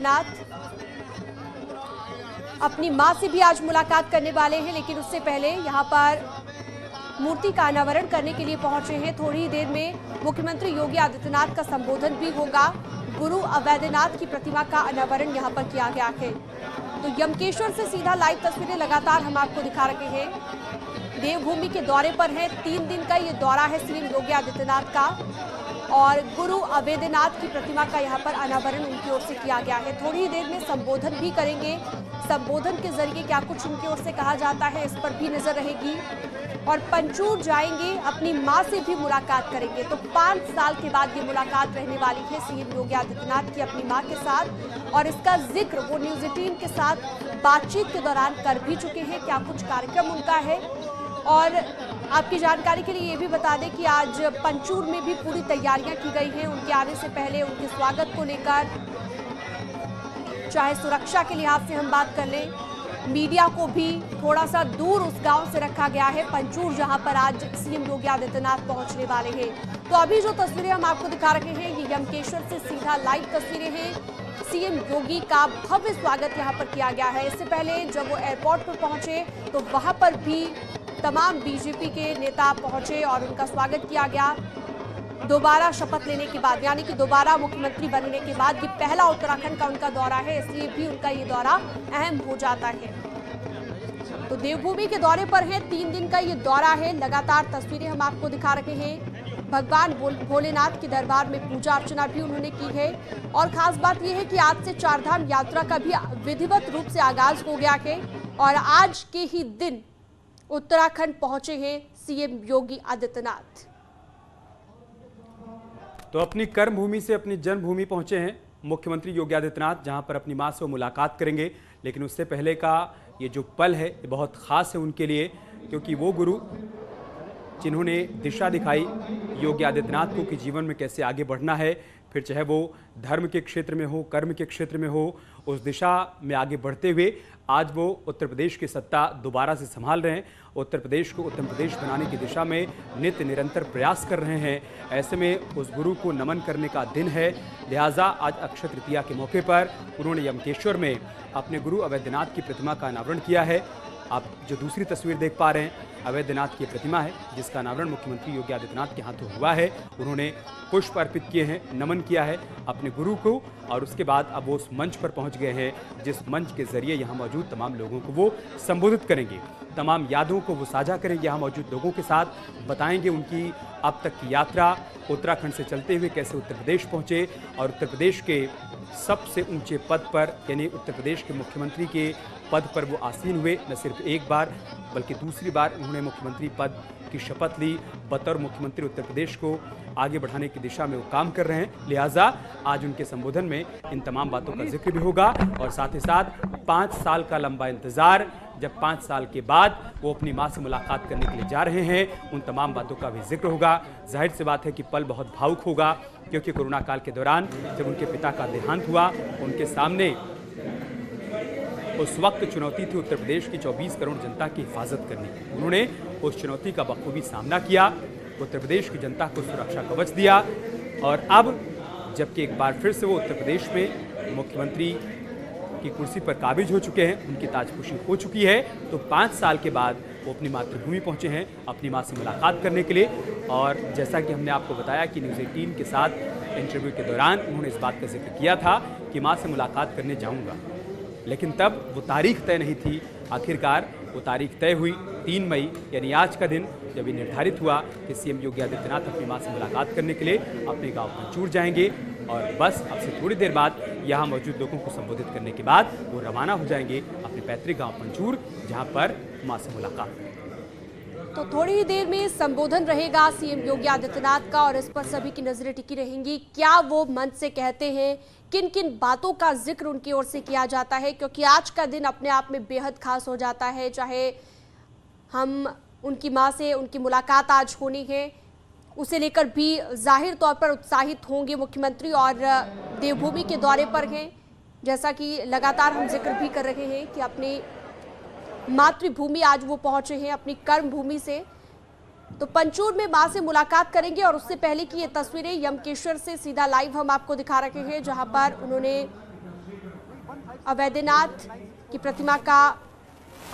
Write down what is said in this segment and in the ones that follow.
नाथ अपनी मां से भी आज मुलाकात करने वाले हैं, लेकिन उससे पहले यहां पर मूर्ति का अनावरण करने के लिए पहुंचे हैं। थोड़ी देर में मुख्यमंत्री योगी आदित्यनाथ का संबोधन भी होगा। गुरु अवैधनाथ की प्रतिमा का अनावरण यहां पर किया गया है। तो यमकेश्वर से सीधा लाइव तस्वीरें लगातार हम आपको दिखा रहे हैं। देवभूमि के दौरे पर है, 3 दिन का ये दौरा है सीएम योगी आदित्यनाथ का, और गुरु अवैधनाथ की प्रतिमा का यहाँ पर अनावरण उनकी ओर से किया गया है। थोड़ी ही देर में संबोधन भी करेंगे। संबोधन के जरिए क्या कुछ उनकी ओर से कहा जाता है, इस पर भी नजर रहेगी। और पंचूर जाएंगे, अपनी मां से भी मुलाकात करेंगे। तो 5 साल के बाद ये मुलाकात रहने वाली है सीएम योगी आदित्यनाथ की अपनी मां के साथ, और इसका जिक्र वो न्यूज 18 के साथ बातचीत के दौरान कर भी चुके हैं। क्या कुछ कार्यक्रम उनका है, और आपकी जानकारी के लिए ये भी बता दें कि आज पंचूर में भी पूरी तैयारियां की गई हैं। उनके आने से पहले उनके स्वागत को लेकर, चाहे सुरक्षा के लिहाज से हम बात कर लें, मीडिया को भी थोड़ा सा दूर उस गांव से रखा गया है पंचूर, जहां पर आज सीएम योगी आदित्यनाथ पहुंचने वाले हैं। तो अभी जो तस्वीरें हम आपको दिखा रहे हैं, ये यमकेश्वर से सीधा लाइव तस्वीरें हैं। सीएम योगी का भव्य स्वागत यहां पर किया गया है। इससे पहले जब वो एयरपोर्ट पर पहुंचे तो वहां पर भी तमाम बीजेपी के नेता पहुंचे और उनका स्वागत किया गया। दोबारा शपथ लेने के बाद, यानी कि दोबारा मुख्यमंत्री बनने के बाद ये पहला उत्तराखंड का उनका दौरा है, इसलिए भी उनका ये दौरा अहम हो जाता है। तो देवभूमि के दौरे पर है, 3 दिन का ये दौरा है। लगातार तस्वीरें हम आपको दिखा रहे हैं। भगवान भोलेनाथ के दरबार में पूजा अर्चना भी उन्होंने की है। और खास बात यह है कि आज से 4 धाम यात्रा का भी विधिवत रूप से आगाज हो गया है, और आज के ही दिन उत्तराखंड पहुंचे हैं सीएम योगी आदित्यनाथ। तो अपनी कर्मभूमि से अपनी जन्मभूमि पहुंचे हैं मुख्यमंत्री योगी आदित्यनाथ, जहां पर अपनी मां से मुलाकात करेंगे। लेकिन उससे पहले का ये जो पल है ये बहुत खास है उनके लिए, क्योंकि वो गुरु जिन्होंने दिशा दिखाई योगी आदित्यनाथ को कि जीवन में कैसे आगे बढ़ना है, फिर चाहे वो धर्म के क्षेत्र में हो, कर्म के क्षेत्र में हो, उस दिशा में आगे बढ़ते हुए आज वो उत्तर प्रदेश की सत्ता दोबारा से संभाल रहे हैं। उत्तर प्रदेश को उत्तम प्रदेश बनाने की दिशा में नित्य निरंतर प्रयास कर रहे हैं। ऐसे में उस गुरु को नमन करने का दिन है, लिहाजा आज अक्षय तृतीया के मौके पर उन्होंने यमकेश्वर में अपने गुरु अवैधनाथ की प्रतिमा का अनावरण किया है। आप जो दूसरी तस्वीर देख पा रहे हैं, अवैधनाथ की प्रतिमा है जिसका अनावरण मुख्यमंत्री योगी आदित्यनाथ के हाथों हुआ है। उन्होंने पुष्प अर्पित किए हैं, नमन किया है अपने गुरु को, और उसके बाद अब वो उस मंच पर पहुंच गए हैं जिस मंच के जरिए यहाँ मौजूद तमाम लोगों को वो संबोधित करेंगे। तमाम यादों को वो साझा करेंगे यहाँ मौजूद लोगों के साथ, बताएंगे उनकी अब तक की यात्रा, उत्तराखंड से चलते हुए कैसे उत्तर प्रदेश पहुँचे, और उत्तर प्रदेश के सबसे ऊंचे पद पर, यानी उत्तर प्रदेश के मुख्यमंत्री के पद पर वो आसीन हुए। न सिर्फ एक बार बल्कि दूसरी बार उन्होंने मुख्यमंत्री पद की शपथ ली। बतौर मुख्यमंत्री उत्तर प्रदेश को आगे बढ़ाने की दिशा में वो काम कर रहे हैं, लिहाजा आज उनके संबोधन में इन तमाम बातों का जिक्र भी होगा। और साथ ही साथ 5 साल का लंबा इंतजार, जब 5 साल के बाद वो अपनी मां से मुलाकात करने के लिए जा रहे हैं, उन तमाम बातों का भी जिक्र होगा। जाहिर सी बात है कि पल बहुत भावुक होगा, क्योंकि कोरोना काल के दौरान जब उनके पिता का देहांत हुआ, उनके सामने उस वक्त चुनौती थी उत्तर प्रदेश की 24 करोड़ जनता की हिफाजत करनी। उन्होंने उस चुनौती का बखूबी सामना किया, उत्तर प्रदेश की जनता को सुरक्षा कवच दिया, और अब जबकि एक बार फिर से वो उत्तर प्रदेश में मुख्यमंत्री की कुर्सी पर काबिज हो चुके हैं, उनकी ताजपोशी हो चुकी है, तो 5 साल के बाद वो अपनी मातृभूमि पहुंचे हैं अपनी मां से मुलाकात करने के लिए। और जैसा कि हमने आपको बताया कि न्यूज़ 18 के साथ इंटरव्यू के दौरान उन्होंने इस बात का जिक्र किया था कि मां से मुलाकात करने जाऊंगा, लेकिन तब वो तारीख तय नहीं थी। आखिरकार वो तारीख तय हुई 3 मई, यानी आज का दिन, जब ये निर्धारित हुआ कि सीएम योगी आदित्यनाथ अपनी मां से मुलाकात करने के लिए अपने गांव पंचूर जाएंगे, और बस अब से थोड़ी देर बाद यहाँ मौजूद लोगों को संबोधित करने के बाद वो रवाना हो जाएंगे अपने पैतृक गांव पंचूर, जहां पर मां से मुलाकात। तो थोड़ी ही देर में संबोधन रहेगा सीएम योगी आदित्यनाथ का, और इस पर सभी की नजरें टिकी रहेंगी। क्या वो मंच से कहते हैं, किन किन बातों का जिक्र उनकी ओर से किया जाता है, क्योंकि आज का दिन अपने आप में बेहद खास हो जाता है। चाहे हम उनकी मां से उनकी मुलाकात आज होनी है, उसे लेकर भी जाहिर तौर पर उत्साहित होंगे मुख्यमंत्री, और देवभूमि के दौरे पर हैं, जैसा कि लगातार हम जिक्र भी कर रहे हैं कि अपनी मातृभूमि आज वो पहुंचे हैं अपनी कर्म भूमि से। तो पंचूर में मां से मुलाकात करेंगे, और उससे पहले की ये तस्वीरें यमकेश्वर से सीधा लाइव हम आपको दिखा रहे हैं, जहां पर उन्होंने अवैधनाथ की प्रतिमा का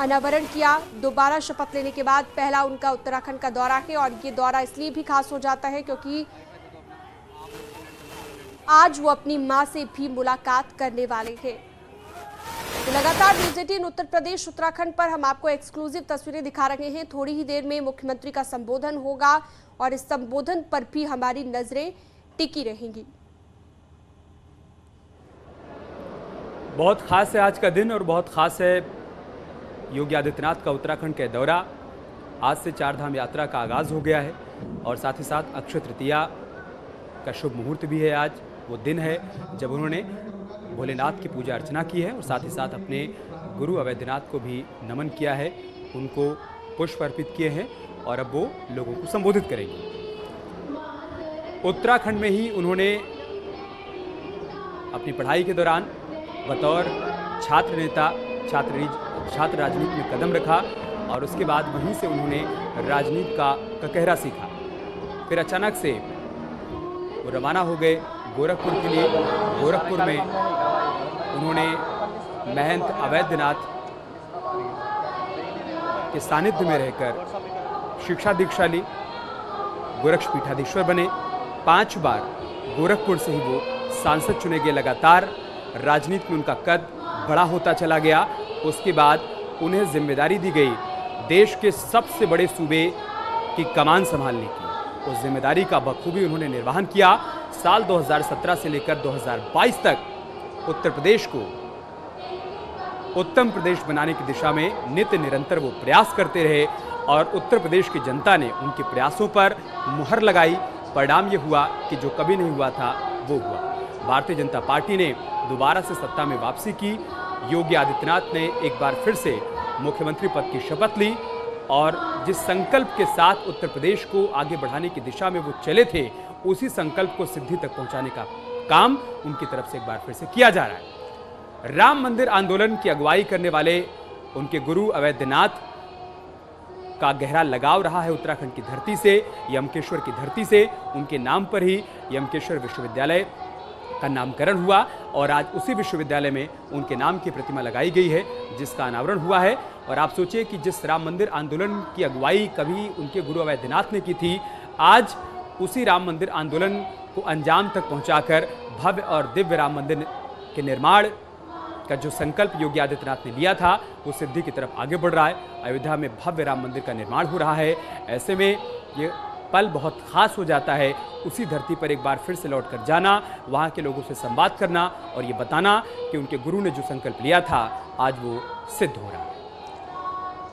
अनावरण किया। दोबारा शपथ लेने के बाद पहला उनका उत्तराखंड का दौरा है और ये दौरा इसलिए भी खास हो जाता है क्योंकि आज वो अपनी मां से भी मुलाकात करने वाले हैं। तो लगातार न्यूज़ 18 उत्तर प्रदेश उत्तराखंड पर हम आपको एक्सक्लूसिव तस्वीरें दिखा रहे हैं। थोड़ी ही देर में मुख्यमंत्री का संबोधन होगा और इस संबोधन पर भी हमारी नजरें टिकी रहेंगी। बहुत खास है आज का दिन और बहुत खास है योगी आदित्यनाथ का उत्तराखंड का दौरा। आज से चारधाम यात्रा का आगाज हो गया है और साथ ही साथ अक्षय तृतीया का शुभ मुहूर्त भी है। आज वो दिन है जब उन्होंने भोलेनाथ की पूजा अर्चना की है और साथ ही साथ अपने गुरु अवैधनाथ को भी नमन किया है, उनको पुष्प अर्पित किए हैं और अब वो लोगों को संबोधित करेंगे। उत्तराखंड में ही उन्होंने अपनी पढ़ाई के दौरान बतौर छात्र नेता छात्र राजनीति में कदम रखा और उसके बाद वहीं से उन्होंने राजनीति का ककहरा सीखा। फिर अचानक से वो रवाना हो गए गोरखपुर के लिए। गोरखपुर में उन्होंने महंत अवैधनाथ के सानिध्य में रहकर शिक्षा दीक्षा ली, गोरक्ष पीठाधीश्वर बने। 5 बार गोरखपुर से ही वो सांसद चुने गए। लगातार राजनीति में उनका कद बड़ा होता चला गया। उसके बाद उन्हें जिम्मेदारी दी गई देश के सबसे बड़े सूबे की कमान संभालने की। उस जिम्मेदारी का बखूबी उन्होंने निर्वहन किया। साल 2017 से लेकर 2022 तक उत्तर प्रदेश को उत्तम प्रदेश बनाने की दिशा में नित्य निरंतर वो प्रयास करते रहे और उत्तर प्रदेश की जनता ने उनके प्रयासों पर मुहर लगाई। परिणाम ये हुआ कि जो कभी नहीं हुआ था वो हुआ। भारतीय जनता पार्टी ने दोबारा से सत्ता में वापसी की। योगी आदित्यनाथ ने एक बार फिर से मुख्यमंत्री पद की शपथ ली और जिस संकल्प के साथ उत्तर प्रदेश को आगे बढ़ाने की दिशा में वो चले थे, उसी संकल्प को सिद्धि तक पहुंचाने का काम उनकी तरफ से एक बार फिर से किया जा रहा है। राम मंदिर आंदोलन की अगुवाई करने वाले उनके गुरु अवैधनाथ का गहरा लगाव रहा है उत्तराखंड की धरती से, यमकेश्वर की धरती से। उनके नाम पर ही यमकेश्वर विश्वविद्यालय का नामकरण हुआ और आज उसी विश्वविद्यालय में उनके नाम की प्रतिमा लगाई गई है जिसका अनावरण हुआ है। और आप सोचिए कि जिस राम मंदिर आंदोलन की अगुवाई कभी उनके गुरु अवैधनाथ ने की थी, आज उसी राम मंदिर आंदोलन को अंजाम तक पहुंचाकर भव्य और दिव्य राम मंदिर के निर्माण का जो संकल्प योगी आदित्यनाथ ने लिया था वो सिद्धि की तरफ आगे बढ़ रहा है। अयोध्या में भव्य राम मंदिर का निर्माण हो रहा है। ऐसे में ये पल बहुत खास हो जाता है। उसी धरती पर एक बार फिर से लौट कर जाना, वहाँ के लोगों से संवाद करना और ये बताना कि उनके गुरु ने जो संकल्प लिया था आज वो सिद्ध हो रहा है।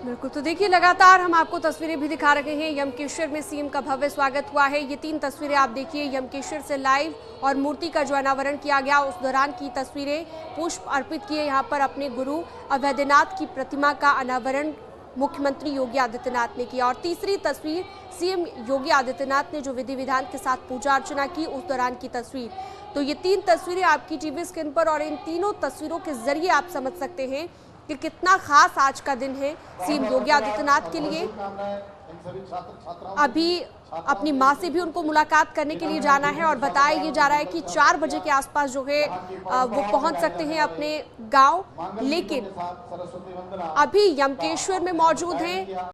बिल्कुल, तो देखिए लगातार हम आपको तस्वीरें भी दिखा रहे हैं। यमकेश्वर में सीएम का भव्य स्वागत हुआ है। ये 3 तस्वीरें आप देखिए यमकेश्वर से लाइव और मूर्ति का जो अनावरण किया गया उस दौरान की तस्वीरें। पुष्प अर्पित किए यहाँ पर अपने गुरु अवैधनाथ की प्रतिमा का अनावरण मुख्यमंत्री योगी आदित्यनाथ ने किया। और तीसरी तस्वीर सीएम योगी आदित्यनाथ ने जो विधि विधान के साथ पूजा अर्चना की उस दौरान की तस्वीर। तो ये 3 तस्वीरें आपकी टीवी स्क्रीन पर और इन तीनों तस्वीरों के जरिए आप समझ सकते हैं कि कितना खास आज का दिन है सीएम योगी आदित्यनाथ के लिए। अभी अपनी मां से भी उनको मुलाकात करने के लिए जाना है और बताया ये जा रहा है कि 4 बजे के आसपास जो है वो पहुंच सकते हैं अपने गांव, लेकिन अभी यमकेश्वर में मौजूद हैं।